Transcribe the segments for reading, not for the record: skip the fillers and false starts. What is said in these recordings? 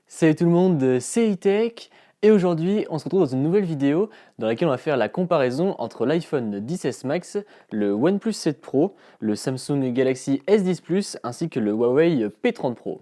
Salut tout le monde, c'est E-Tech et aujourd'hui on se retrouve dans une nouvelle vidéo dans laquelle on va faire la comparaison entre l'iPhone XS Max, le OnePlus 7 Pro, le Samsung Galaxy S10 Plus ainsi que le Huawei P30 Pro.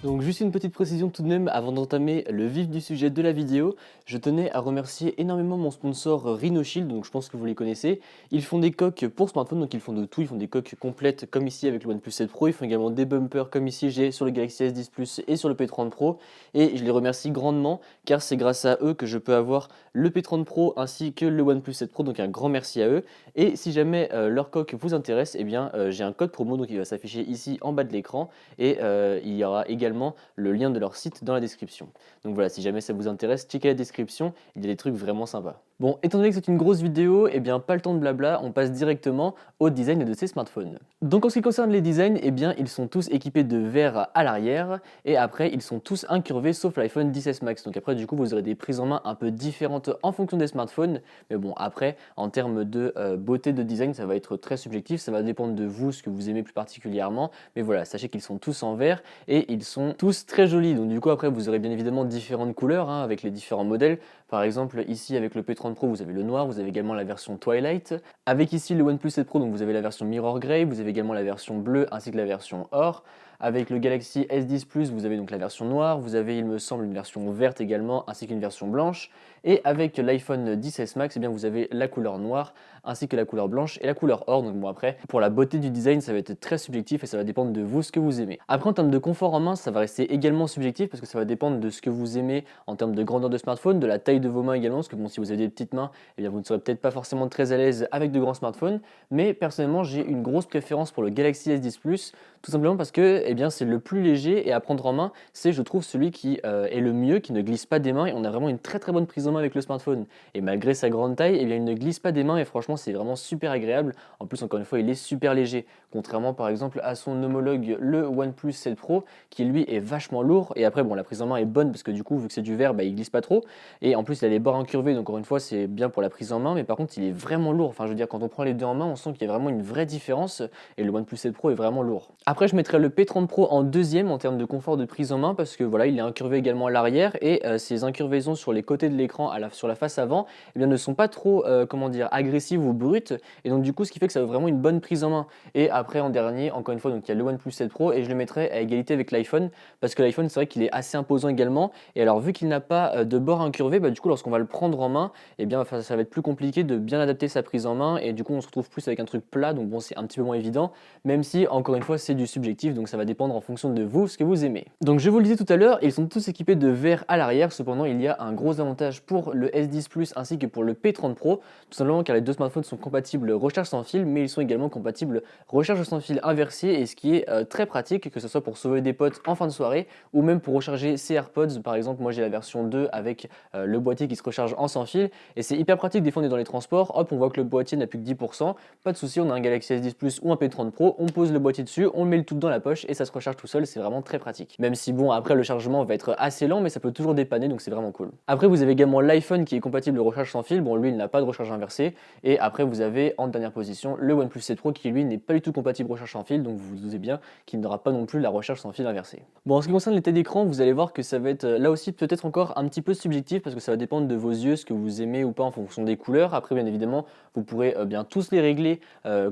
Donc juste une petite précision tout de même avant d'entamer le vif du sujet de la vidéo, je tenais à remercier énormément mon sponsor Rhinoshield, donc je pense que vous les connaissez. Ils font des coques pour smartphone, donc ils font de tout, ils font des coques complètes comme ici avec le OnePlus 7 Pro, ils font également des bumpers comme ici j'ai sur le Galaxy S10 Plus et sur le P30 Pro, et je les remercie grandement car c'est grâce à eux que je peux avoir le P30 Pro ainsi que le OnePlus 7 Pro, donc un grand merci à eux. Et si jamais leur coque vous intéresse, eh bien j'ai un code promo, donc il va s'afficher ici en bas de l'écran, et il y aura également le lien de leur site dans la description. Donc voilà, si jamais ça vous intéresse, checkez la description, il y a des trucs vraiment sympas. Bon, étant donné que c'est une grosse vidéo, eh bien pas le temps de blabla, on passe directement au design de ces smartphones. Donc en ce qui concerne les designs, eh bien ils sont tous équipés de verre à l'arrière et après ils sont tous incurvés sauf l'iPhone XS Max. Donc après du coup vous aurez des prises en main un peu différentes en fonction des smartphones, mais bon après en termes de beauté de design ça va être très subjectif, ça va dépendre de vous, ce que vous aimez plus particulièrement, mais voilà, sachez qu'ils sont tous en verre et ils sont tous très jolis. Donc du coup après vous aurez bien évidemment différentes couleurs avec les différents modèles. Par exemple ici avec le P30 Pro vous avez le noir, vous avez également la version Twilight. Avec ici le OnePlus 7 Pro donc vous avez la version Mirror Grey, vous avez également la version bleue ainsi que la version or. Avec le Galaxy S10 Plus vous avez donc la version noire, vous avez il me semble une version verte également ainsi qu'une version blanche. Et avec l'iPhone XS Max eh bien, vous avez la couleur noire ainsi que la couleur blanche et la couleur or. Donc bon après pour la beauté du design ça va être très subjectif et ça va dépendre de vous ce que vous aimez. Après en termes de confort en main ça va rester également subjectif parce que ça va dépendre de ce que vous aimez en termes de grandeur de smartphone, de la taille de vos mains également, parce que bon si vous avez des petites mains, eh bien vous ne serez peut-être pas forcément très à l'aise avec de grands smartphones, mais personnellement j'ai une grosse préférence pour le Galaxy S10 Plus, tout simplement parce que eh bien c'est le plus léger et à prendre en main, c'est je trouve celui qui est le mieux, qui ne glisse pas des mains et on a vraiment une très très bonne prise en main avec le smartphone. Et malgré sa grande taille, eh bien il ne glisse pas des mains et franchement c'est vraiment super agréable. En plus encore une fois il est super léger, contrairement par exemple à son homologue le OnePlus 7 Pro qui lui est vachement lourd et après bon la prise en main est bonne parce que du coup vu que c'est du verre il glisse pas trop et en plus il a les bords incurvés donc encore une fois c'est bien pour la prise en main mais par contre il est vraiment lourd, enfin je veux dire quand on prend les deux en main on sent qu'il y a vraiment une vraie différence et le OnePlus 7 Pro est vraiment lourd. Après je mettrais le P30 Pro en deuxième en termes de confort de prise en main parce que voilà il est incurvé également à l'arrière et ces incurvaisons sur les côtés de l'écran sur la face avant eh bien, ne sont pas trop comment dire agressives ou brutes et donc du coup ce qui fait que ça a vraiment une bonne prise en main. Et après en dernier encore une fois donc il y a le OnePlus 7 Pro et je le mettrai à égalité avec l'iPhone parce que l'iPhone c'est vrai qu'il est assez imposant également et alors vu qu'il n'a pas de bord incurvé du coup lorsqu'on va le prendre en main eh bien ça va être plus compliqué de bien adapter sa prise en main et du coup on se retrouve plus avec un truc plat donc bon c'est un petit peu moins évident même si encore une fois c'est du subjectif donc ça va dépendre en fonction de vous ce que vous aimez. Donc je vous le disais tout à l'heure ils sont tous équipés de verre à l'arrière, cependant il y a un gros avantage pour le S10 Plus ainsi que pour le P30 Pro tout simplement car les deux smartphones sont compatibles recharge sans fil mais ils sont également compatibles recharge sans fil inversé et ce qui est très pratique que ce soit pour sauver des potes en fin de soirée ou même pour recharger ses AirPods. Par exemple moi j'ai la version 2 avec le boîtier qui se recharge en sans fil et c'est hyper pratique. Des fois on est dans les transports, hop on voit que le boîtier n'a plus que 10%, pas de souci, on a un Galaxy S10 Plus ou un P30 Pro, on pose le boîtier dessus, on met le tout dans la poche et ça se recharge tout seul, c'est vraiment très pratique. Même si bon après le chargement va être assez lent mais ça peut toujours dépanner donc c'est vraiment cool. Après vous avez également l'iPhone qui est compatible de recharge sans fil, bon lui il n'a pas de recharge inversée et après vous avez en dernière position le OnePlus 7 Pro qui lui n'est pas du tout compatible recharge sans fil donc vous vous doutez bien qu'il n'aura pas non plus la recharge sans fil inversée. Bon en ce qui concerne l'état d'écran vous allez voir que ça va être là aussi peut-être encore un petit peu subjectif parce que ça va dépendre de vos yeux, ce que vous aimez ou pas en fonction des couleurs. Après bien évidemment vous pourrez bien tous les régler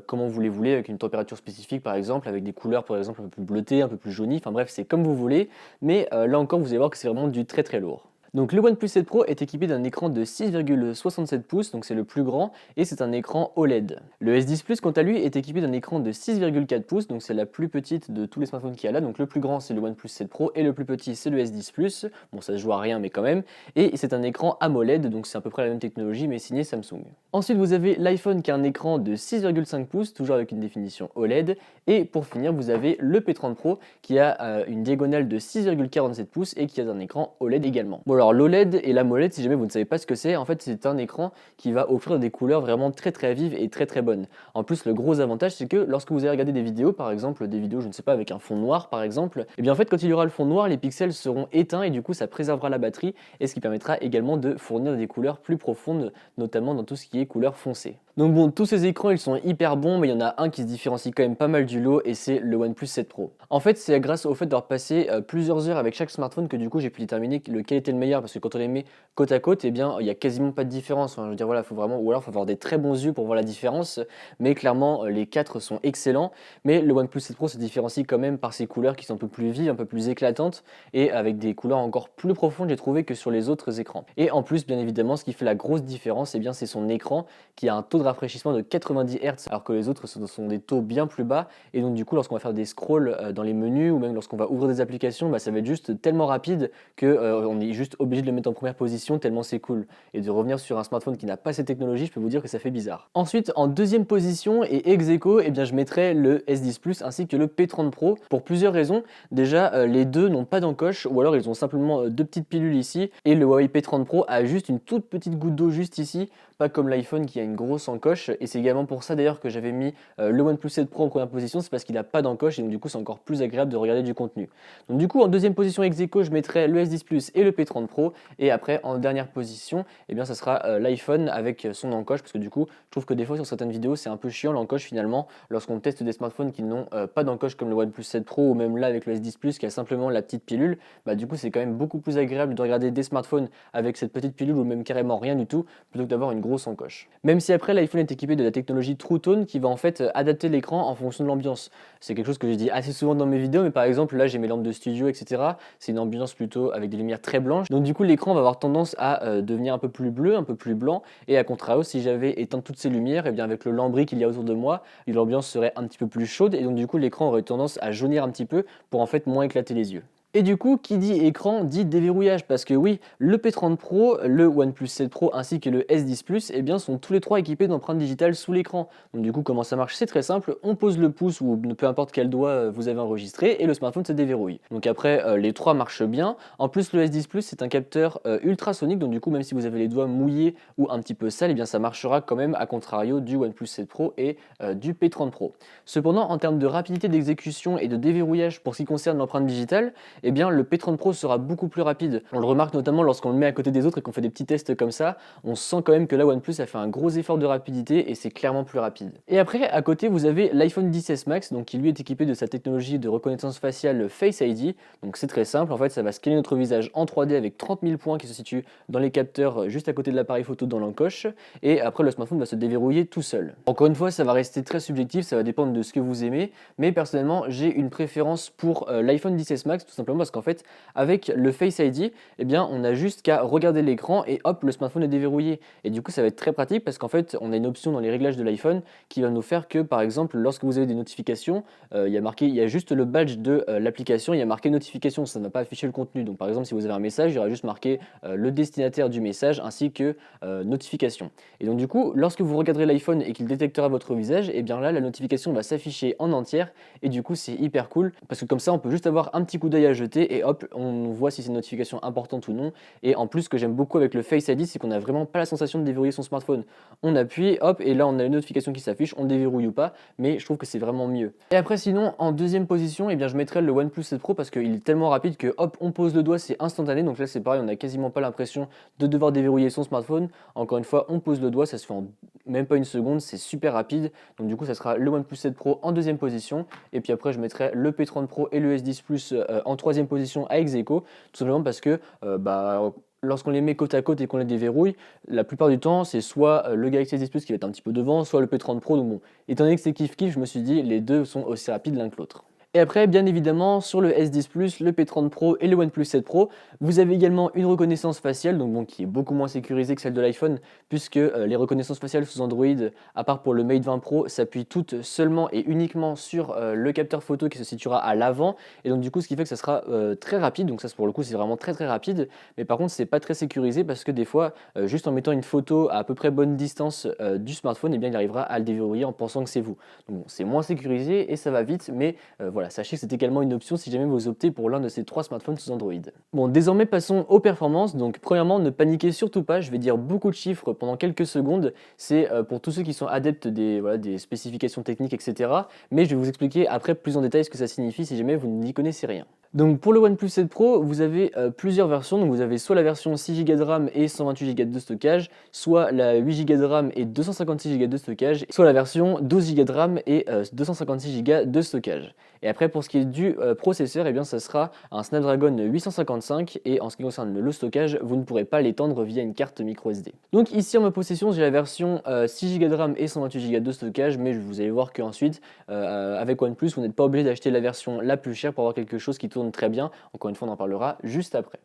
comment vous les voulez avec une température spécifique par exemple, avec des couleurs par exemple un peu plus bleutées, un peu plus jaunies, enfin bref c'est comme vous voulez mais là encore vous allez voir que c'est vraiment du très très lourd. Donc le OnePlus 7 Pro est équipé d'un écran de 6,67 pouces, donc c'est le plus grand, et c'est un écran OLED. Le S10 Plus quant à lui est équipé d'un écran de 6,4 pouces, donc c'est la plus petite de tous les smartphones qu'il y a là, donc le plus grand c'est le OnePlus 7 Pro et le plus petit c'est le S10 Plus, bon ça se joue à rien mais quand même, et c'est un écran AMOLED, donc c'est à peu près la même technologie mais signé Samsung. Ensuite vous avez l'iPhone qui a un écran de 6,5 pouces, toujours avec une définition OLED, et pour finir vous avez le P30 Pro qui a une diagonale de 6,47 pouces et qui a un écran OLED également. Bon alors l'OLED et l'AMOLED, si jamais vous ne savez pas ce que c'est, en fait c'est un écran qui va offrir des couleurs vraiment très très vives et très très bonnes. En plus le gros avantage c'est que lorsque vous allez regarder des vidéos, par exemple des vidéos je ne sais pas avec un fond noir par exemple, et bien en fait quand il y aura le fond noir les pixels seront éteints et du coup ça préservera la batterie et ce qui permettra également de fournir des couleurs plus profondes notamment dans tout ce qui est couleur foncée. Donc bon, tous ces écrans, ils sont hyper bons, mais il y en a un qui se différencie quand même pas mal du lot et c'est le OnePlus 7 Pro. En fait, c'est grâce au fait d'avoir passé plusieurs heures avec chaque smartphone que du coup j'ai pu déterminer lequel était le meilleur parce que quand on les met côte à côte, eh bien il y a quasiment pas de différence. Enfin, je veux dire voilà, faut vraiment ou alors faut avoir des très bons yeux pour voir la différence, mais clairement les quatre sont excellents. Mais le OnePlus 7 Pro se différencie quand même par ses couleurs qui sont un peu plus vives, un peu plus éclatantes et avec des couleurs encore plus profondes, j'ai trouvé que sur les autres écrans. Et en plus, bien évidemment, ce qui fait la grosse différence, eh bien c'est son écran qui a un taux de rafraîchissement de 90 Hz alors que les autres sont des taux bien plus bas et donc du coup lorsqu'on va faire des scrolls dans les menus ou même lorsqu'on va ouvrir des applications, bah, ça va être juste tellement rapide que on est juste obligé de le mettre en première position tellement c'est cool. Et de revenir sur un smartphone qui n'a pas ces technologies, je peux vous dire que ça fait bizarre. Ensuite, en deuxième position et ex aequo, eh bien je mettrai le S10 Plus ainsi que le P30 Pro pour plusieurs raisons. Déjà, les deux n'ont pas d'encoche ou alors ils ont simplement deux petites pilules ici et le Huawei P30 Pro a juste une toute petite goutte d'eau juste ici, pas comme l'iPhone qui a une grosse encoche. Et c'est également pour ça d'ailleurs que j'avais mis le OnePlus 7 Pro en première position, c'est parce qu'il n'a pas d'encoche et donc du coup c'est encore plus agréable de regarder du contenu. Donc du coup en deuxième position ex aequo, je mettrai le S10 Plus et le P30 Pro et après en dernière position, eh bien ça sera l'iPhone avec son encoche parce que du coup je trouve que des fois sur certaines vidéos c'est un peu chiant l'encoche finalement lorsqu'on teste des smartphones qui n'ont pas d'encoche comme le OnePlus 7 Pro ou même là avec le S10 Plus qui a simplement la petite pilule, bah du coup c'est quand même beaucoup plus agréable de regarder des smartphones avec cette petite pilule ou même carrément rien du tout plutôt que d'avoir une grosse encoche. Même si après l'iPhone est équipé de la technologie True Tone qui va en fait adapter l'écran en fonction de l'ambiance. C'est quelque chose que je dis assez souvent dans mes vidéos, mais par exemple là j'ai mes lampes de studio, etc. C'est une ambiance plutôt avec des lumières très blanches. Donc du coup l'écran va avoir tendance à devenir un peu plus bleu, un peu plus blanc. Et à contrario, si j'avais éteint toutes ces lumières, et bien avec le lambris qu'il y a autour de moi, l'ambiance serait un petit peu plus chaude et donc du coup l'écran aurait tendance à jaunir un petit peu pour en fait moins éclater les yeux. Et du coup, qui dit écran dit déverrouillage parce que oui, le P30 Pro, le OnePlus 7 Pro ainsi que le S10 Plus, eh bien, sont tous les trois équipés d'empreintes digitales sous l'écran. Donc du coup, comment ça marche? C'est très simple, on pose le pouce ou peu importe quel doigt vous avez enregistré et le smartphone se déverrouille. Donc après, les trois marchent bien. En plus, le S10 Plus, c'est un capteur ultrasonique, donc du coup, même si vous avez les doigts mouillés ou un petit peu sales, eh bien, ça marchera quand même à contrario du OnePlus 7 Pro et du P30 Pro. Cependant, en termes de rapidité d'exécution et de déverrouillage pour ce qui concerne l'empreinte digitale, eh bien le P30 Pro sera beaucoup plus rapide. On le remarque notamment lorsqu'on le met à côté des autres et qu'on fait des petits tests comme ça, on sent quand même que la OnePlus a fait un gros effort de rapidité et c'est clairement plus rapide. Et après, à côté, vous avez l'iPhone XS Max, donc qui lui est équipé de sa technologie de reconnaissance faciale Face ID. Donc c'est très simple, en fait ça va scanner notre visage en 3D avec 30 000 points qui se situent dans les capteurs juste à côté de l'appareil photo dans l'encoche et après le smartphone va se déverrouiller tout seul. Encore une fois, ça va rester très subjectif, ça va dépendre de ce que vous aimez, mais personnellement j'ai une préférence pour l'iPhone XS Max tout simplement parce qu'en fait avec le Face ID, eh bien on a juste qu'à regarder l'écran et hop le smartphone est déverrouillé. Et du coup ça va être très pratique parce qu'en fait on a une option dans les réglages de l'iPhone qui va nous faire que par exemple lorsque vous avez des notifications, il y a juste le badge de l'application, il y a marqué notification, ça ne va pas afficher le contenu. Donc par exemple si vous avez un message, il y aura juste marqué le destinataire du message ainsi que notification. Et donc du coup lorsque vous regarderez l'iPhone et qu'il détectera votre visage, et bien là la notification va s'afficher en entière et du coup c'est hyper cool parce que comme ça on peut juste avoir un petit coup d'œil à jeter et hop on voit si c'est une notification importante ou non. Et en plus ce que j'aime beaucoup avec le Face ID c'est qu'on n'a vraiment pas la sensation de déverrouiller son smartphone. On appuie hop et là on a une notification qui s'affiche, on le déverrouille ou pas, mais je trouve que c'est vraiment mieux. Et après sinon en deuxième position, eh bien je mettrais le OnePlus 7 Pro parce qu'il est tellement rapide que hop on pose le doigt, c'est instantané. Donc là c'est pareil, on n'a quasiment pas l'impression de devoir déverrouiller son smartphone. Encore une fois on pose le doigt, ça se fait en même pas une seconde, c'est super rapide. Donc du coup ça sera le OnePlus 7 Pro en deuxième position et puis après je mettrai le P30 Pro et le S10 Plus en troisième position à ex aequo, tout simplement parce que lorsqu'on les met côte à côte et qu'on les déverrouille, la plupart du temps c'est soit le Galaxy S10 Plus qui va être un petit peu devant, soit le P30 Pro. Donc bon, étant donné que c'est kiff-kiff, je me suis dit les deux sont aussi rapides l'un que l'autre. Et après, bien évidemment, sur le S10 Plus, le P30 Pro et le OnePlus 7 Pro, vous avez également une reconnaissance faciale, donc bon, qui est beaucoup moins sécurisée que celle de l'iPhone, puisque les reconnaissances faciales sous Android, à part pour le Mate 20 Pro, s'appuient toutes seulement et uniquement sur le capteur photo qui se situera à l'avant, et donc du coup, ce qui fait que ça sera très rapide. Donc ça, pour le coup, c'est vraiment très très rapide, mais par contre, c'est pas très sécurisé parce que des fois, juste en mettant une photo à peu près bonne distance du smartphone, eh bien, il arrivera à le déverrouiller en pensant que c'est vous. Donc bon, c'est moins sécurisé et ça va vite, mais voilà, sachez que c'est également une option si jamais vous optez pour l'un de ces trois smartphones sous Android. Bon, désormais passons aux performances. Donc premièrement, ne paniquez surtout pas, je vais dire beaucoup de chiffres pendant quelques secondes. C'est pour tous ceux qui sont adeptes des spécifications techniques, etc. Mais je vais vous expliquer après plus en détail ce que ça signifie si jamais vous n'y connaissez rien. Donc pour le OnePlus 7 Pro, vous avez plusieurs versions. Donc vous avez soit la version 6 Go de RAM et 128 Go de stockage, soit la 8 Go de RAM et 256 Go de stockage, soit la version 12 Go de RAM et 256 Go de stockage. Et après pour ce qui est du processeur, eh bien ça sera un Snapdragon 855 et en ce qui concerne le stockage, vous ne pourrez pas l'étendre via une carte micro SD. Donc ici en ma possession, j'ai la version 6 Go de RAM et 128 Go de stockage, mais vous allez voir qu'ensuite avec OnePlus, vous n'êtes pas obligé d'acheter la version la plus chère pour avoir quelque chose qui tourne très bien. Encore une fois, on en parlera juste après.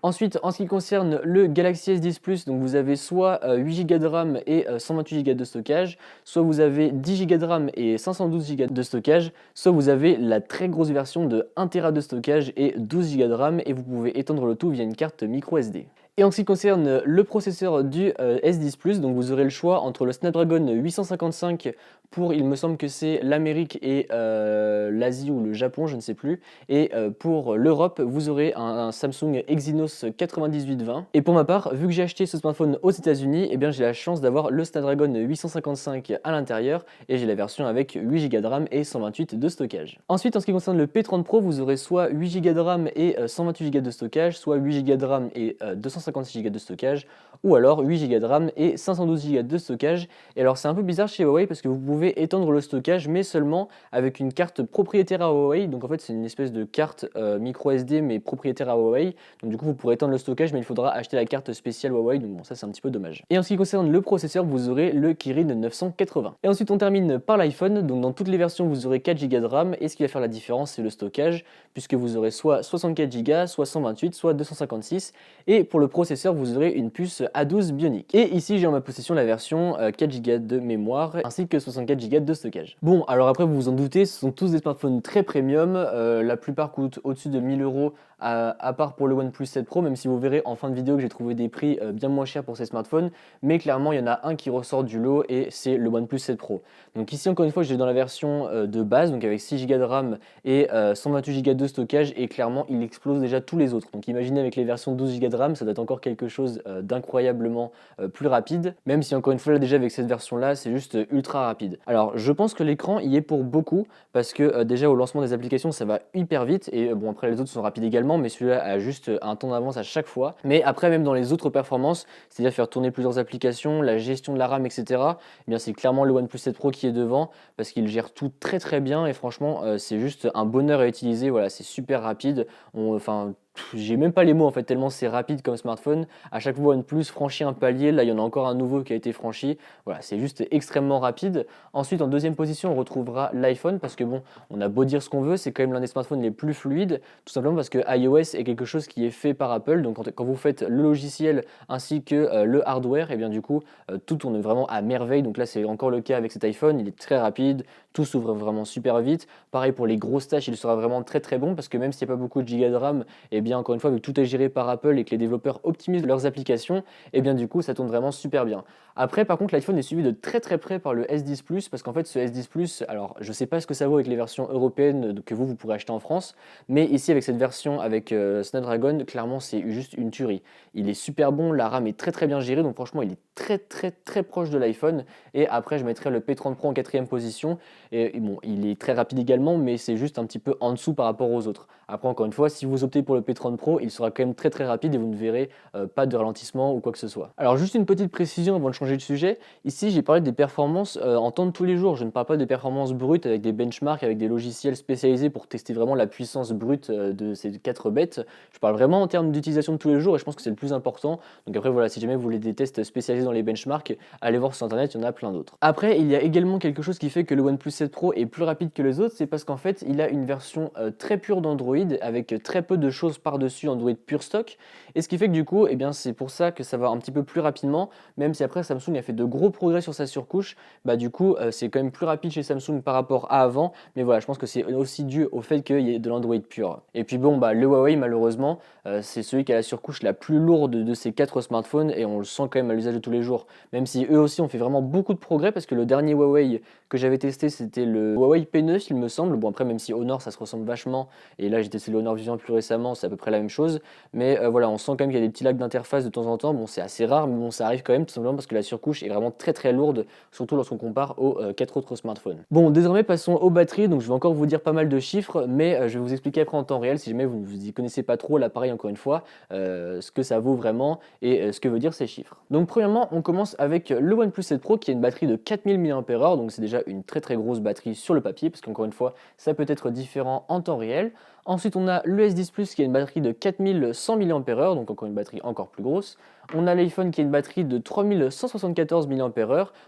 Ensuite, en ce qui concerne le Galaxy S10 Plus, donc vous avez soit 8 Go de RAM et 128 Go de stockage, soit vous avez 10 Go de RAM et 512 Go de stockage, soit vous avez la très grosse version de 1 Tera de stockage et 12 Go de RAM et vous pouvez étendre le tout via une carte micro SD. Et en ce qui concerne le processeur du S10 Plus, donc vous aurez le choix entre le Snapdragon 855 pour, il me semble que c'est l'Amérique et l'Asie ou le Japon, je ne sais plus. Et pour l'Europe, vous aurez un Samsung Exynos 9820. Et pour ma part, vu que j'ai acheté ce smartphone aux États-Unis, eh bien j'ai la chance d'avoir le Snapdragon 855 à l'intérieur et j'ai la version avec 8 Go de RAM et 128 de stockage. Ensuite, en ce qui concerne le P30 Pro, vous aurez soit 8 Go de RAM et 128 Go de stockage, soit 8 Go de RAM et 256 Go de stockage, ou alors 8 Go de RAM et 512 Go de stockage. Et alors c'est un peu bizarre chez Huawei parce que vous pouvez étendre le stockage, mais seulement avec une carte propriétaire à Huawei. Donc en fait c'est une espèce de carte micro SD mais propriétaire à Huawei. Donc du coup vous pourrez étendre le stockage, mais il faudra acheter la carte spéciale Huawei. Donc bon, ça c'est un petit peu dommage. Et en ce qui concerne le processeur, vous aurez le Kirin 980. Et ensuite on termine par l'iPhone. Donc dans toutes les versions vous aurez 4 Go de RAM, et ce qui va faire la différence c'est le stockage, puisque vous aurez soit 64 Go, soit 128, soit 256. Et pour le processeur, vous aurez une puce A12 Bionic. Et ici, j'ai en ma possession la version 4 Go de mémoire ainsi que 64 Go de stockage. Bon, alors après, vous vous en doutez, ce sont tous des smartphones très premium. La plupart coûtent au-dessus de 1000 euros, à part pour le OnePlus 7 Pro, même si vous verrez en fin de vidéo que j'ai trouvé des prix bien moins chers pour ces smartphones. Mais clairement, il y en a un qui ressort du lot et c'est le OnePlus 7 Pro. Donc ici, encore une fois, j'ai dans la version de base, donc avec 6 Go de RAM et 128 Go de stockage, et clairement, il explose déjà tous les autres. Donc imaginez avec les versions 12 Go de RAM, ça doit être encore quelque chose d'incroyablement plus rapide, même si encore une fois là déjà avec cette version là c'est juste ultra rapide. Alors je pense que l'écran y est pour beaucoup parce que déjà au lancement des applications ça va hyper vite, et bon après les autres sont rapides également, mais celui-là a juste un temps d'avance à chaque fois. Mais après même dans les autres performances, c'est-à-dire faire tourner plusieurs applications, la gestion de la RAM, etc., eh bien c'est clairement le OnePlus 7 Pro qui est devant parce qu'il gère tout très très bien, et franchement c'est juste un bonheur à utiliser. Voilà, c'est super rapide. Enfin, j'ai même pas les mots en fait, tellement c'est rapide comme smartphone. À chaque fois OnePlus franchit un palier, là il y en a encore un nouveau qui a été franchi. Voilà, c'est juste extrêmement rapide. Ensuite en deuxième position on retrouvera l'iPhone, parce que bon, on a beau dire ce qu'on veut, c'est quand même l'un des smartphones les plus fluides, tout simplement parce que iOS est quelque chose qui est fait par Apple. Donc quand vous faites le logiciel ainsi que le hardware, et bien du coup tout tourne vraiment à merveille. Donc là c'est encore le cas avec cet iPhone, il est très rapide, tout s'ouvre vraiment super vite. Pareil pour les grosses tâches, il sera vraiment très très bon parce que même s'il n'y a pas beaucoup de gigas de RAM, et bien encore une fois, vu que tout est géré par Apple et que les développeurs optimisent leurs applications, et bien du coup ça tourne vraiment super bien. Après par contre l'iPhone est suivi de très très près par le S10 Plus, parce qu'en fait ce S10 Plus, alors je sais pas ce que ça vaut avec les versions européennes que vous pourrez acheter en France, mais ici avec cette version avec Snapdragon, clairement c'est juste une tuerie. Il est super bon, la RAM est très très bien gérée, donc franchement il est très très très proche de l'iPhone. Et après je mettrai le P30 Pro en quatrième position, et bon il est très rapide également, mais c'est juste un petit peu en dessous par rapport aux autres. Après encore une fois, si vous optez pour le P30 Pro, il sera quand même très très rapide et vous ne verrez pas de ralentissement ou quoi que ce soit. Alors juste une petite précision avant de changer de sujet, ici j'ai parlé des performances en temps de tous les jours, je ne parle pas des performances brutes avec des benchmarks, avec des logiciels spécialisés pour tester vraiment la puissance brute de ces 4 bêtes. Je parle vraiment en termes d'utilisation de tous les jours, et je pense que c'est le plus important. Donc après voilà, si jamais vous voulez des tests spécialisés dans les benchmarks, allez voir sur internet, il y en a plein d'autres. Après il y a également quelque chose qui fait que le OnePlus 7 Pro est plus rapide que les autres, c'est parce qu'en fait il a une version très pure d'Android avec très peu de choses par-dessus Android pure stock, et ce qui fait que du coup eh bien c'est pour ça que ça va un petit peu plus rapidement, même si après Samsung a fait de gros progrès sur sa surcouche. Bah du coup c'est quand même plus rapide chez Samsung par rapport à avant, mais voilà, je pense que c'est aussi dû au fait qu'il y ait de l'Android pur. Et puis bon bah le Huawei malheureusement c'est celui qui a la surcouche la plus lourde de ces 4 smartphones, et on le sent quand même à l'usage de tous les jours, même si eux aussi ont fait vraiment beaucoup de progrès, parce que le dernier Huawei que j'avais testé c'était le Huawei P9 il me semble. Bon après même si Honor ça se ressemble vachement, et là j'ai testé le Honor Vision plus récemment, ça à peu près la même chose. Mais voilà, on sent quand même qu'il y a des petits lags d'interface de temps en temps. Bon, c'est assez rare, mais bon, ça arrive quand même, tout simplement parce que la surcouche est vraiment très très lourde, surtout lorsqu'on compare aux 4 autres smartphones. Bon, désormais passons aux batteries. Donc je vais encore vous dire pas mal de chiffres, mais je vais vous expliquer après en temps réel si jamais vous ne y connaissez pas trop l'appareil, encore une fois, ce que ça vaut vraiment et ce que veut dire ces chiffres. Donc premièrement, on commence avec le OnePlus 7 Pro qui a une batterie de 4000 mAh, donc c'est déjà une très très grosse batterie sur le papier, parce qu'encore une fois, ça peut être différent en temps réel. Ensuite, on a le S10 Plus qui a une batterie de 4100 mAh, donc encore une batterie encore plus grosse. On a l'iPhone qui a une batterie de 3174 mAh,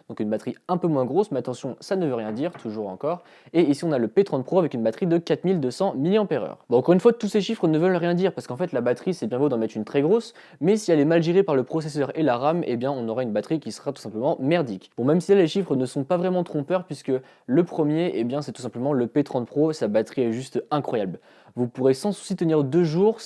donc une batterie un peu moins grosse, mais attention, ça ne veut rien dire, toujours encore. Et ici, on a le P30 Pro avec une batterie de 4200 mAh. Bon, encore une fois, tous ces chiffres ne veulent rien dire, parce qu'en fait, la batterie, c'est bien beau d'en mettre une très grosse, mais si elle est mal gérée par le processeur et la RAM, eh bien, on aura une batterie qui sera tout simplement merdique. Bon, même si là, les chiffres ne sont pas vraiment trompeurs, puisque le premier, eh bien, c'est tout simplement le P30 Pro, sa batterie est juste incroyable. Vous pourrez sans souci tenir 2 jours,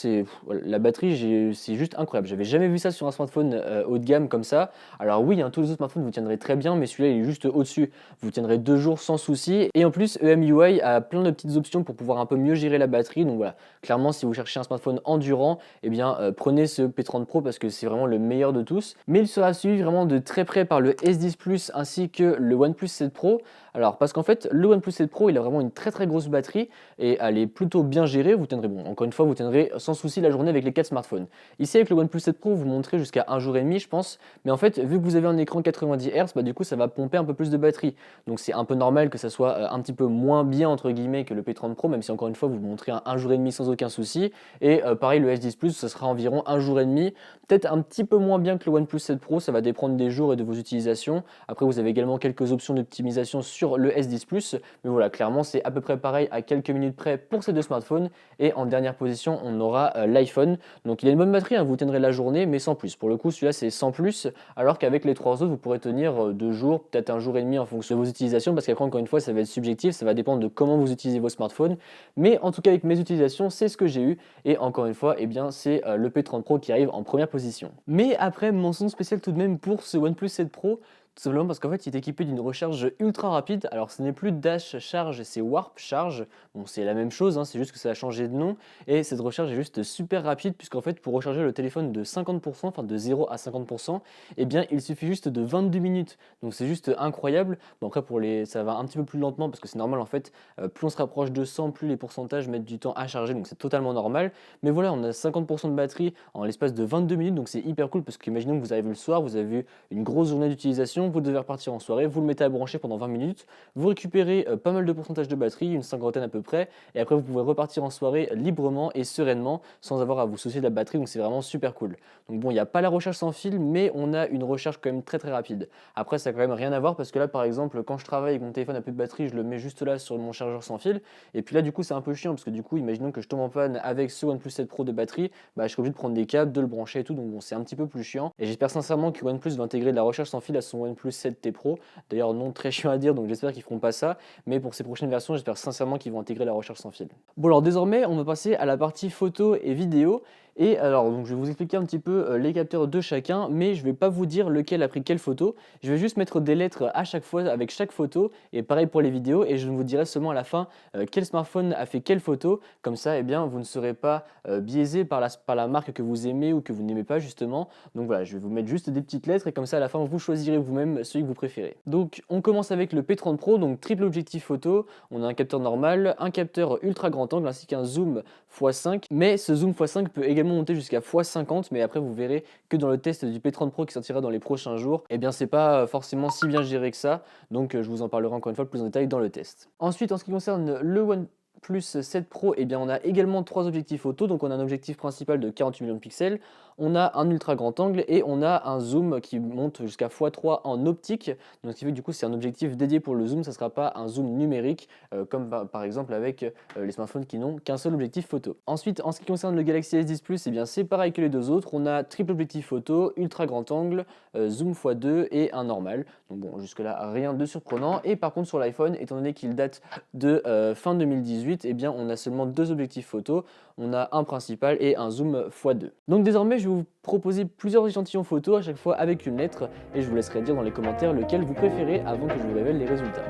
la batterie, c'est juste incroyable. J'avais jamais vu ça sur un smartphone haut de gamme comme ça. Alors oui, hein, tous les autres smartphones vous tiendraient très bien, mais celui-là il est juste au-dessus. Vous tiendrez 2 jours sans souci. Et en plus, EMUI a plein de petites options pour pouvoir un peu mieux gérer la batterie. Donc voilà, clairement, si vous cherchez un smartphone endurant, eh bien prenez ce P30 Pro parce que c'est vraiment le meilleur de tous. Mais il sera suivi vraiment de très près par le S10 Plus ainsi que le OnePlus 7 Pro. Alors parce qu'en fait, le OnePlus 7 Pro, il a vraiment une très très grosse batterie et elle est plutôt bien gérée. Vous tiendrez, bon, encore une fois, vous tiendrez sans souci la journée avec les 4 smartphones. Ici, avec le OnePlus 7 Pro, vous montrez jusqu'à 1 jour et demi, je pense. Mais en fait, vu que vous avez un écran 90 Hz, bah, du coup, ça va pomper un peu plus de batterie. Donc c'est un peu normal que ça soit un petit peu moins bien, entre guillemets, que le P30 Pro, même si encore une fois, vous montrez un jour et demi sans aucun souci. Et pareil, le S10 Plus, ça sera environ 1 jour et demi. Peut-être un petit peu moins bien que le OnePlus 7 Pro, ça va dépendre des jours et de vos utilisations. Après, vous avez également quelques options d'optimisation sur le S10 Plus. Mais voilà, clairement, c'est à peu près pareil à quelques minutes près pour ces deux smartphones. Et en dernière position, on aura l'iPhone. Donc il a une bonne batterie, hein, vous tiendrez la journée, mais sans plus. Pour le coup, celui-là, c'est sans plus. Alors qu'avec les trois autres, vous pourrez tenir 2 jours, peut-être 1 jour et demi en fonction de vos utilisations. Parce qu'après, encore une fois, ça va être subjectif, ça va dépendre de comment vous utilisez vos smartphones. Mais en tout cas, avec mes utilisations, c'est ce que j'ai eu. Et encore une fois, eh bien, c'est le P30 Pro qui arrive en première position. Mais après, mention spéciale tout de même pour ce OnePlus 7 Pro. Tout simplement parce qu'en fait, il est équipé d'une recharge ultra rapide. Alors, ce n'est plus Dash Charge, c'est Warp Charge. Bon, c'est la même chose, hein, c'est juste que ça a changé de nom. Et cette recharge est juste super rapide, puisqu'en fait, pour recharger le téléphone de 50%, enfin de 0 à 50%, eh bien, il suffit juste de 22 minutes. Donc, c'est juste incroyable. Bon, après, ça va un petit peu plus lentement, parce que c'est normal, en fait, plus on se rapproche de 100, plus les pourcentages mettent du temps à charger. Donc, c'est totalement normal. Mais voilà, on a 50% de batterie en l'espace de 22 minutes. Donc, c'est hyper cool, parce qu'imaginons que vous arrivez le soir, vous avez eu une grosse journée d'utilisation, vous devez repartir en soirée, vous le mettez à brancher pendant 20 minutes, vous récupérez pas mal de pourcentage de batterie, une cinquantaine à peu près, et après vous pouvez repartir en soirée librement et sereinement sans avoir à vous soucier de la batterie, donc c'est vraiment super cool. Donc bon, il n'y a pas la recharge sans fil, mais on a une recharge quand même très très rapide. Après, ça n'a quand même rien à voir parce que là, par exemple, quand je travaille et que mon téléphone n'a plus de batterie, je le mets juste là sur mon chargeur sans fil, et puis là, du coup, c'est un peu chiant parce que du coup, imaginons que je tombe en panne avec ce OnePlus 7 Pro de batterie, bah, je serai obligé de prendre des câbles, de le brancher et tout, donc bon, c'est un petit peu plus chiant. Et j'espère sincèrement que OnePlus va intégrer de la recharge sans fil à son OnePlus 7T Pro. D'ailleurs, non, très chiant à dire, donc j'espère qu'ils feront pas ça. Mais pour ces prochaines versions, j'espère sincèrement qu'ils vont intégrer la recharge sans fil. Bon, alors désormais, on va passer à la partie photo et vidéo. Et alors, donc, je vais vous expliquer un petit peu les capteurs de chacun, mais je ne vais pas vous dire lequel a pris quelle photo. Je vais juste mettre des lettres à chaque fois avec chaque photo, et pareil pour les vidéos, et je vous dirai seulement à la fin quel smartphone a fait quelle photo. Comme ça, eh bien, vous ne serez pas biaisé par la marque que vous aimez ou que vous n'aimez pas justement. Donc voilà, je vais vous mettre juste des petites lettres, et comme ça, à la fin, vous choisirez vous-même celui que vous préférez. Donc, on commence avec le P30 Pro, donc triple objectif photo. On a un capteur normal, un capteur ultra grand angle, ainsi qu'un zoom x5, mais ce zoom x5 peut également monter jusqu'à x50, mais après vous verrez que dans le test du P30 Pro qui sortira dans les prochains jours, eh bien c'est pas forcément si bien géré que ça, donc je vous en parlerai encore une fois plus en détail dans le test. Ensuite, en ce qui concerne le OnePlus 7 Pro, eh bien on a également 3 objectifs photo, donc on a un objectif principal de 48 millions de pixels, on a un ultra grand angle et on a un zoom qui monte jusqu'à x3 en optique, donc ce qui fait que du coup c'est un objectif dédié pour le zoom, ça ne sera pas un zoom numérique comme par exemple avec les smartphones qui n'ont qu'un seul objectif photo. Ensuite, en ce qui concerne le Galaxy S10 Plus, eh bien c'est pareil que les deux autres, on a triple objectif photo, ultra grand angle, zoom x2 et un normal. Donc bon, jusque là rien de surprenant. Et par contre sur l'iPhone, étant donné qu'il date de fin 2018, eh bien on a seulement 2 objectifs photo, on a un principal et un zoom x2. Donc désormais je vais vous proposer plusieurs échantillons photos à chaque fois avec une lettre et je vous laisserai dire dans les commentaires lequel vous préférez avant que je vous révèle les résultats.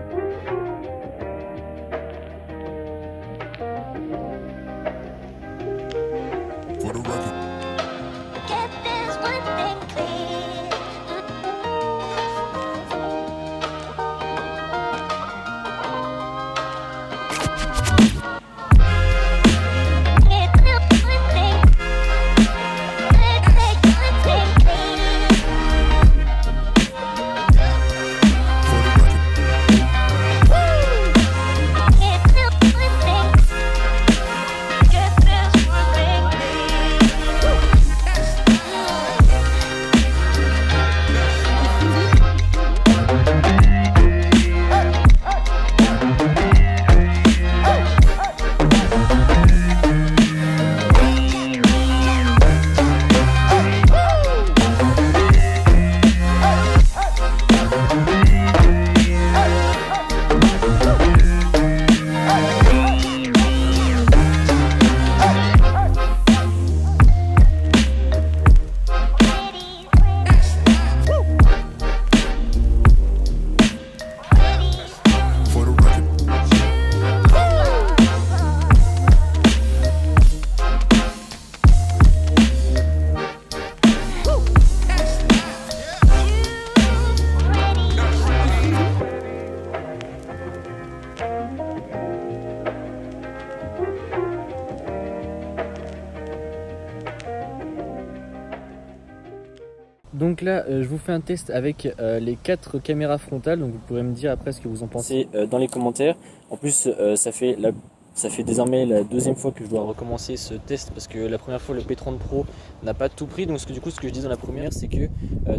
Donc là, je vous fais un test avec les 4 caméras frontales, donc vous pourrez me dire après ce que vous en pensez dans les commentaires. En plus, ça fait désormais la deuxième fois que je dois recommencer ce test parce que la première fois le P30 Pro n'a pas tout pris. Donc du coup, ce que je dis dans la première, c'est que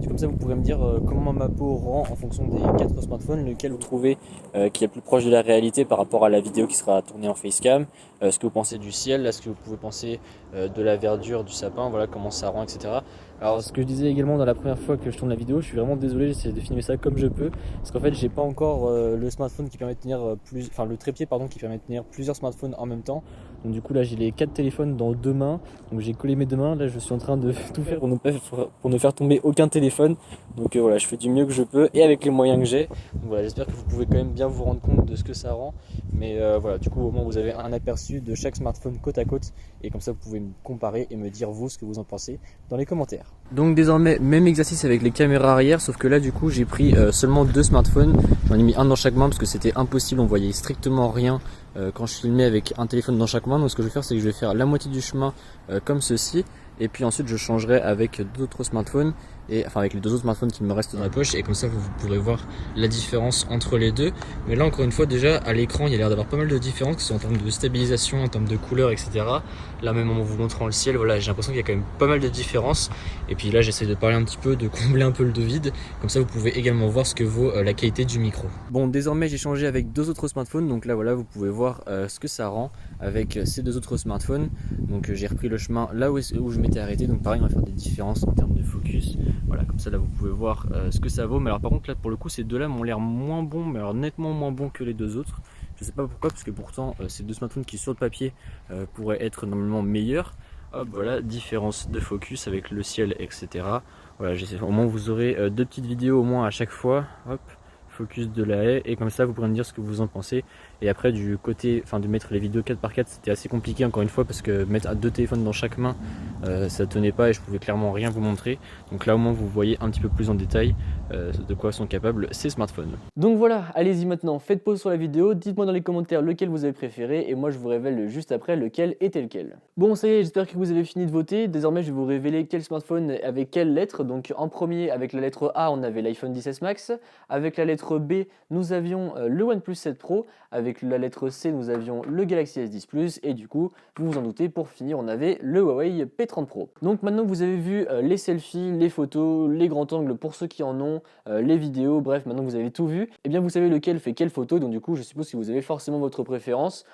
comme ça, vous pourrez me dire comment ma peau rend en fonction des 4 smartphones, lequel vous trouvez qui est plus proche de la réalité par rapport à la vidéo qui sera tournée en facecam. Ce que vous pensez du ciel, ce que vous pouvez penser de la verdure du sapin, voilà comment ça rend, etc. Alors ce que je disais également dans la première fois que je tourne la vidéo, je suis vraiment désolé, j'essaie de filmer ça comme je peux, parce qu'en fait j'ai pas encore le smartphone qui permet de tenir le trépied pardon qui permet de tenir plusieurs smartphones en même temps. Donc du coup là j'ai les 4 téléphones dans 2 mains, donc j'ai collé mes 2 mains, là je suis en train de tout faire pour ne faire tomber aucun téléphone. Donc voilà, je fais du mieux que je peux et avec les moyens que j'ai. Donc voilà, j'espère que vous pouvez quand même bien vous rendre compte de ce que ça rend. Mais voilà, du coup au moins vous avez un aperçu de chaque smartphone côte à côte et comme ça vous pouvez me comparer et me dire vous ce que vous en pensez dans les commentaires. Donc désormais même exercice avec les caméras arrière, sauf que là du coup j'ai pris seulement 2 smartphones, j'en ai mis un dans chaque main parce que c'était impossible, on voyait strictement rien quand je filmais avec un téléphone dans chaque main. Donc ce que je vais faire, c'est que je vais faire la moitié du chemin comme ceci et puis ensuite je changerai avec d'autres smartphones avec les 2 autres smartphones qui me restent dans la poche et comme ça vous pourrez voir la différence entre les deux. Mais là encore une fois déjà à l'écran il y a l'air d'avoir pas mal de différences, que ce soit en termes de stabilisation, en termes de couleur, etc. Là même en vous montrant le ciel, voilà, j'ai l'impression qu'il y a quand même pas mal de différences. Et puis là j'essaie de parler un petit peu, de combler un peu le vide, comme ça vous pouvez également voir ce que vaut la qualité du micro. Bon, désormais j'ai changé avec 2 autres smartphones, donc là voilà vous pouvez voir ce que ça rend avec ces 2 autres smartphones. Donc j'ai repris le chemin là où je m'étais arrêté, donc pareil on va faire des différences en termes de focus. Voilà, comme ça là vous pouvez voir ce que ça vaut. Mais alors par contre là pour le coup ces deux-là m'ont l'air moins bons, mais alors nettement moins bons que les 2 autres. Je sais pas pourquoi, parce que pourtant ces 2 smartphones qui sur le papier pourraient être normalement meilleurs. Hop, voilà, différence de focus avec le ciel, etc. Voilà, au moins vous aurez 2 petites vidéos au moins à chaque fois. Hop, focus de la haie, et comme ça vous pourrez me dire ce que vous en pensez. Et après du côté, de mettre les vidéos 4x4, c'était assez compliqué encore une fois parce que mettre 2 téléphones dans chaque main, ça tenait pas et je pouvais clairement rien vous montrer. Donc là au moins vous voyez un petit peu plus en détail de quoi sont capables ces smartphones. Donc voilà, allez-y maintenant, faites pause sur la vidéo, dites-moi dans les commentaires lequel vous avez préféré et moi je vous révèle juste après lequel était lequel. Bon, ça y est, j'espère que vous avez fini de voter. Désormais je vais vous révéler quel smartphone avec quelle lettre. Donc en premier, avec la lettre A, on avait l'iPhone XS Max. Avec la lettre B, nous avions le OnePlus 7 Pro. Avec la lettre C, nous avions le Galaxy S10 Plus. Et du coup, vous vous en doutez, pour finir, on avait le Huawei P30 Pro. Donc maintenant que vous avez vu les selfies, les photos, les grands angles pour ceux qui en ont, les vidéos, bref, maintenant que vous avez tout vu, et bien vous savez lequel fait quelle photo. Donc du coup, je suppose que vous avez forcément votre préférence.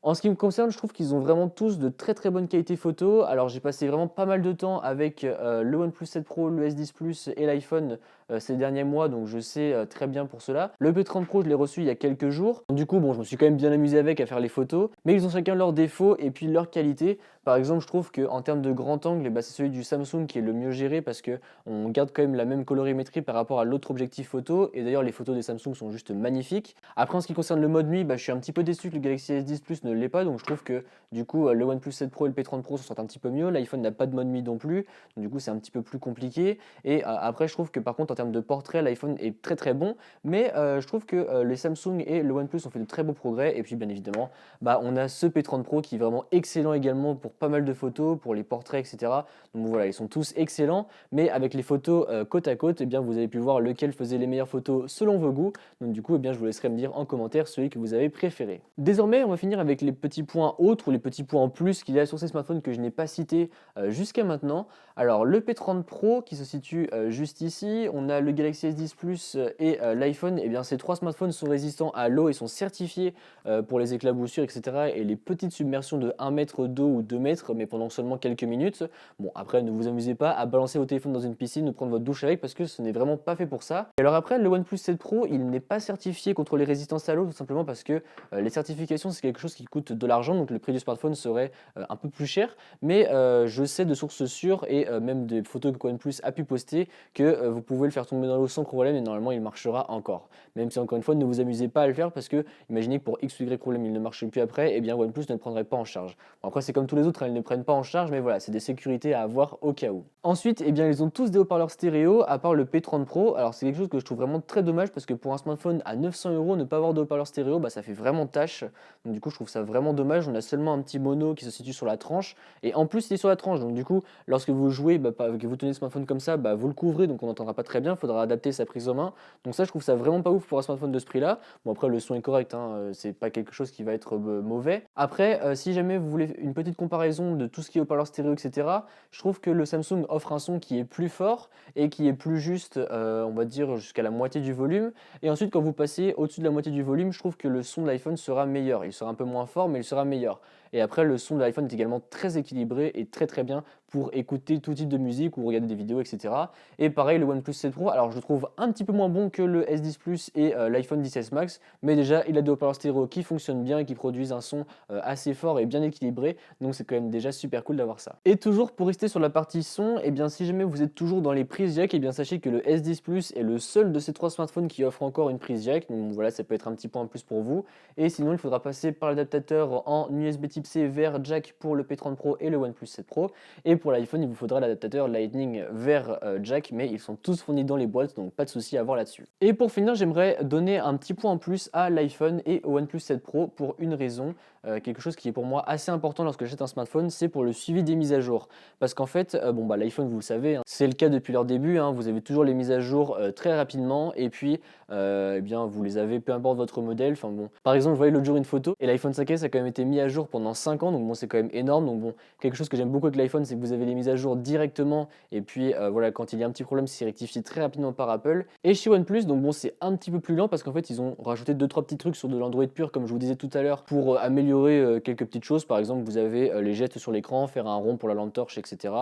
En ce qui me concerne, je trouve qu'ils ont vraiment tous de très très bonne qualité photo. Alors j'ai passé vraiment pas mal de temps avec le OnePlus 7 Pro, le S10 Plus et l'iPhone ces derniers mois, donc je sais très bien pour cela. Le P30 Pro, je l'ai reçu il y a quelques jours. Du coup, bon, je me suis quand même bien amusé avec à faire les photos, mais ils ont chacun leurs défauts et puis leur qualité. Par exemple, je trouve qu'en termes de grand angle, c'est celui du Samsung qui est le mieux géré parce que on garde quand même la même colorimétrie par rapport à l'autre objectif photo. Et d'ailleurs, les photos des Samsung sont juste magnifiques. Après, en ce qui concerne le mode nuit, je suis un petit peu déçu que le Galaxy S10 Plus ne l'est pas. Donc je trouve que du coup, le OnePlus 7 Pro et le P30 Pro se sortent un petit peu mieux. L'iPhone n'a pas de mode nuit non plus. Donc du coup, c'est un petit peu plus compliqué. Et après, je trouve que par contre, en termes de portrait, l'iPhone est très très bon. Mais je trouve que les Samsung et le OnePlus ont fait de très beaux progrès. Et puis, bien évidemment, on a ce P30 Pro qui est vraiment excellent également pour pas mal de photos, pour les portraits, etc. Donc voilà, ils sont tous excellents. Mais avec les photos côte à côte, vous avez pu voir lequel faisait les meilleures photos selon vos goûts. Donc du coup, je vous laisserai me dire en commentaire celui que vous avez préféré. Désormais, on va finir avec les petits points autres ou les petits points en plus qu'il y a sur ces smartphones que je n'ai pas cités jusqu'à maintenant. Alors le P30 Pro qui se situe juste ici, on a le Galaxy S10 Plus et l'iPhone. Ces 3 smartphones sont résistants à l'eau et sont certifiés pour les éclaboussures, etc. et les petites submersions de 1 mètre d'eau ou 2 mètres, mais pendant seulement quelques minutes. Bon, après, ne vous amusez pas à balancer votre téléphone dans une piscine ou prendre votre douche avec parce que ce n'est vraiment pas fait pour ça. Et alors après, le OnePlus 7 Pro, il n'est pas certifié contre les résistances à l'eau, tout simplement parce que les certifications, c'est quelque chose qui coûte de l'argent, donc le prix du smartphone serait un peu plus cher. Mais je sais de sources sûres et même des photos que OnePlus a pu poster que vous pouvez le faire tomber dans l'eau sans problème et normalement il marchera encore. Même si encore une fois, ne vous amusez pas à le faire parce que imaginez que pour X ou Y problème il ne marche plus après, et bien OnePlus ne le prendrait pas en charge. Bon, après c'est comme tous les autres, ils ne prennent pas en charge, mais voilà, c'est des sécurités à avoir au cas où. Ensuite, ils ont tous des haut-parleurs stéréo à part le P30 Pro. Alors c'est quelque chose que je trouve vraiment très dommage parce que pour un smartphone à 900 €, ne pas avoir de haut-parleur stéréo, ça fait vraiment tâche. Donc du coup, je trouve ça vraiment dommage. On a seulement un petit mono qui se situe sur la tranche et en plus il est sur la tranche. Donc du coup, lorsque vous jouez, que vous tenez le smartphone comme ça, vous le couvrez donc on n'entendra pas très bien. Il faudra adapter sa prise en main. Donc ça, je trouve ça vraiment pas ouf pour un smartphone de ce prix-là. Bon après, le son est correct, hein, c'est pas quelque chose qui va être mauvais. Après, si jamais vous voulez une petite comparaison de tout ce qui est haut-parleur stéréo, etc., je trouve que le Samsung offre un son qui est plus fort et qui est plus juste, on va dire jusqu'à la moitié du volume. Et ensuite, quand vous passez au-dessus de la moitié du volume, je trouve que le son de l'iPhone sera meilleur. Il sera un peu moins fort, mais il sera meilleur. Et après, le son de l'iPhone est également très équilibré et très très bien pour écouter tout type de musique ou regarder des vidéos, etc. Et pareil, le OnePlus 7 Pro, alors je le trouve un petit peu moins bon que le S10 Plus et l'iPhone 10S Max, mais déjà, il a des haut-parleurs stéréo qui fonctionnent bien et qui produisent un son assez fort et bien équilibré, donc c'est quand même déjà super cool d'avoir ça. Et toujours pour rester sur la partie son, et bien si jamais vous êtes toujours dans les prises jack, et bien sachez que le S10 Plus est le seul de ces trois smartphones qui offre encore une prise jack, donc voilà, ça peut être un petit point en plus pour vous. Et sinon, il faudra passer par l'adaptateur en USB Type C vers jack pour le P30 Pro et le OnePlus 7 Pro. Et pour l'iPhone, il vous faudra l'adaptateur Lightning vers jack, mais ils sont tous fournis dans les boîtes, donc pas de souci à avoir là-dessus. Et pour finir, j'aimerais donner un petit point en plus à l'iPhone et au OnePlus 7 Pro pour une raison, quelque chose qui est pour moi assez important lorsque j'achète un smartphone, c'est pour le suivi des mises à jour. Parce qu'en fait, l'iPhone, vous le savez, hein, c'est le cas depuis leur début, hein, vous avez toujours les mises à jour très rapidement, et puis eh bien, vous les avez peu importe votre modèle. Enfin, bon. Par exemple, je voyais l'autre jour une photo, et l'iPhone 5S a quand même été mis à jour pendant 5 ans, donc bon, c'est quand même énorme. Donc bon, quelque chose que j'aime beaucoup avec l'iPhone, c'est que vous avez les mises à jour directement, et puis voilà, quand il y a un petit problème, c'est rectifié très rapidement par Apple. Et chez OnePlus, donc bon, c'est un petit peu plus lent parce qu'en fait, ils ont rajouté 2-3 petits trucs sur de l'Android pur, comme je vous disais tout à l'heure, pour améliorer quelques petites choses. Par exemple, vous avez les gestes sur l'écran, faire un rond pour la lampe torche, etc.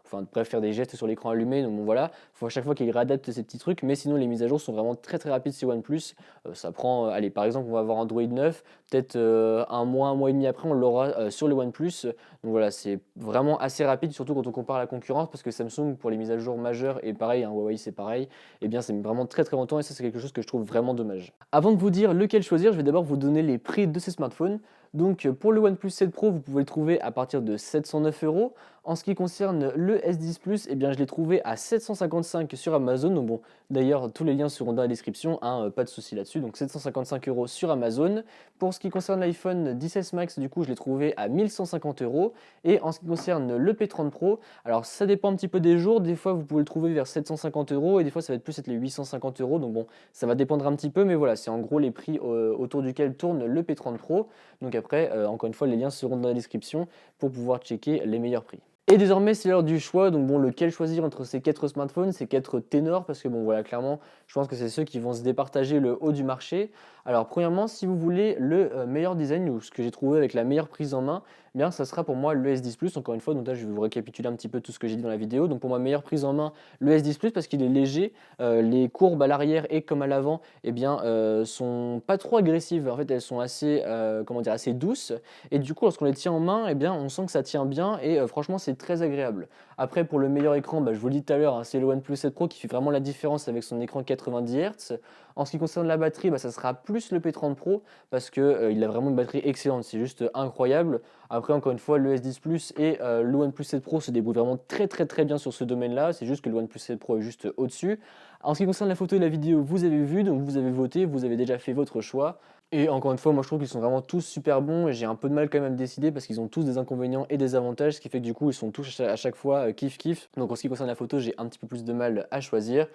Enfin, bref, faire des gestes sur l'écran allumé. Donc bon, voilà, faut à chaque fois qu'ils réadaptent ces petits trucs, mais sinon, les mises à jour sont vraiment très très rapides chez OnePlus. Ça prend, allez, par exemple, on va avoir Android 9, peut-être un mois et demi après, on l'aura sur le OnePlus. Donc voilà, c'est vraiment assez rapide, surtout quand on compare à la concurrence, parce que Samsung, pour les mises à jour majeures, et pareil, hein, Huawei c'est pareil, et bien c'est vraiment très très longtemps, et ça c'est quelque chose que je trouve vraiment dommage. Avant de vous dire lequel choisir, je vais d'abord vous donner les prix de ces smartphones. Donc pour le OnePlus 7 Pro, vous pouvez le trouver à partir de 709 euros. En ce qui concerne le S10 Plus, eh bien je l'ai trouvé à 755 sur Amazon. Donc bon, d'ailleurs tous les liens seront dans la description, hein, pas de souci là-dessus. Donc 755 euros sur Amazon. Pour ce qui concerne l'iPhone 10S Max, du coup je l'ai trouvé à 1150 euros. Et en ce qui concerne le P30 Pro, alors ça dépend un petit peu des jours. Des fois vous pouvez le trouver vers 750 euros et des fois ça va être plus être les 850 euros. Donc bon, ça va dépendre un petit peu, mais voilà, c'est en gros les prix autour duquel tourne le P30 Pro. Donc après, encore une fois, les liens seront dans la description pour pouvoir checker les meilleurs prix. Et désormais, c'est l'heure du choix. Donc bon, lequel choisir entre ces 4 smartphones, ces 4 ténors, parce que bon, voilà, clairement, je pense que c'est ceux qui vont se départager le haut du marché. Alors, premièrement, si vous voulez le meilleur design ou ce que j'ai trouvé avec la meilleure prise en main, eh bien, ça sera pour moi le S10 Plus. Encore une fois, donc là, je vais vous récapituler un petit peu tout ce que j'ai dit dans la vidéo. Donc, pour ma meilleure prise en main, le S10 Plus parce qu'il est léger. Les courbes à l'arrière et comme à l'avant, eh bien, sont pas trop agressives. En fait, elles sont assez, comment dire, assez douces. Et du coup, lorsqu'on les tient en main, eh bien, on sent que ça tient bien et franchement, c'est très agréable. Après, pour le meilleur écran, je vous le dis tout à l'heure, hein, c'est le OnePlus 7 Pro qui fait vraiment la différence avec son écran 90 Hz. En ce qui concerne la batterie, ça sera plus le P30 Pro parce que il a vraiment une batterie excellente, c'est juste incroyable. Après, encore une fois, le S10 Plus et le OnePlus 7 Pro se débrouillent vraiment très très très bien sur ce domaine-là. C'est juste que le OnePlus 7 Pro est juste au-dessus. En ce qui concerne la photo et la vidéo, vous avez vu, donc vous avez voté, vous avez déjà fait votre choix. Et encore une fois, moi je trouve qu'ils sont vraiment tous super bons et j'ai un peu de mal quand même à me décider parce qu'ils ont tous des inconvénients et des avantages, ce qui fait que du coup ils sont tous à chaque fois kiff-kiff. Donc en ce qui concerne la photo, j'ai un petit peu plus de mal à choisir.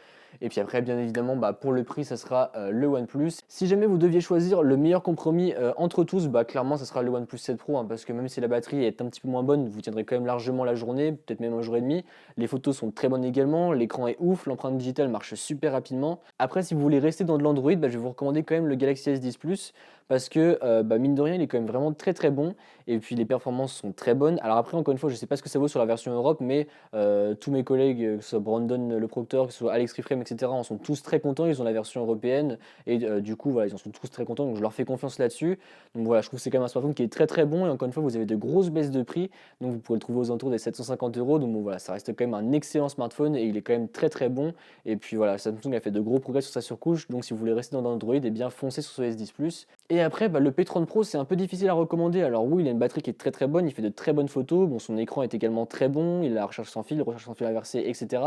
Et puis après, bien évidemment, pour le prix, ça sera le OnePlus. Si jamais vous deviez choisir le meilleur compromis entre tous, clairement ça sera le OnePlus 7 Pro hein, parce que même si la batterie est un petit peu moins bonne, vous tiendrez quand même largement la journée, peut-être même un jour et demi. Les photos sont très bonnes également, l'écran est ouf, l'empreinte digitale marche super rapidement. Après, si vous voulez rester dans de l'Android, je vais vous recommander quand même le Galaxy S10 Plus parce que mine de rien, il est quand même vraiment très très bon et puis les performances sont très bonnes. Alors après, encore une fois, je ne sais pas ce que ça vaut sur la version Europe, mais tous mes collègues, que ce soit Brandon le Proctor, que ce soit Alex Reframe, etc., en sont tous très contents. Ils ont la version européenne et du coup, voilà, ils en sont tous très contents. Donc je leur fais confiance là-dessus. Donc voilà, je trouve que c'est quand même un smartphone qui est très très bon et encore une fois, vous avez de grosses baisses de prix. Donc vous pouvez le trouver aux alentours des 750 euros. Donc bon, voilà, ça reste quand même un excellent smartphone et il est quand même très très bon. Et puis voilà, Samsung a fait de gros progrès sur sa surcouche. Donc si vous voulez rester dans Android, eh bien foncez sur ce S10 Plus. Et après, bah, le P30 Pro, c'est un peu difficile à recommander. Alors oui, il a une batterie qui est très très bonne, il fait de très bonnes photos. Bon, son écran est également très bon, il a la recharge sans fil inversé, etc.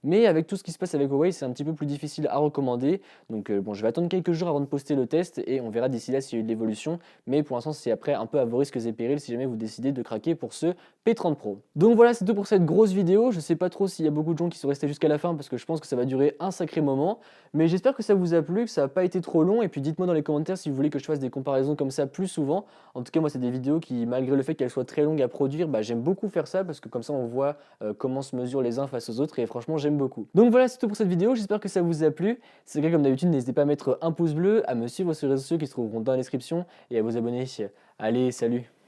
Mais avec tout ce qui se passe avec Huawei, c'est un petit peu plus difficile à recommander. Donc bon, je vais attendre quelques jours avant de poster le test et on verra d'ici là s'il y a eu de l'évolution. Mais pour l'instant, c'est après un peu à vos risques et périls si jamais vous décidez de craquer pour ce P30 Pro. Donc voilà, c'est tout pour cette grosse vidéo. Je sais pas trop s'il y a beaucoup de gens qui sont restés jusqu'à la fin parce que je pense que ça va durer un sacré moment. Mais j'espère que ça vous a plu, que ça n'a pas été trop long. Et puis dites-moi dans les commentaires si vous voulez que je fasse des comparaisons comme ça plus souvent. En tout cas, moi, c'est des vidéos qui, malgré le fait qu'elles soient très longues à produire, bah, j'aime beaucoup faire ça parce que comme ça, on voit comment se mesurent les uns face aux autres. Et franchement, j'aime beaucoup. Donc voilà, c'est tout pour cette vidéo. J'espère que ça vous a plu. Si c'est le cas, comme d'habitude, n'hésitez pas à mettre un pouce bleu, à me suivre sur les réseaux sociaux qui se trouveront dans la description et à vous abonner. Allez, salut!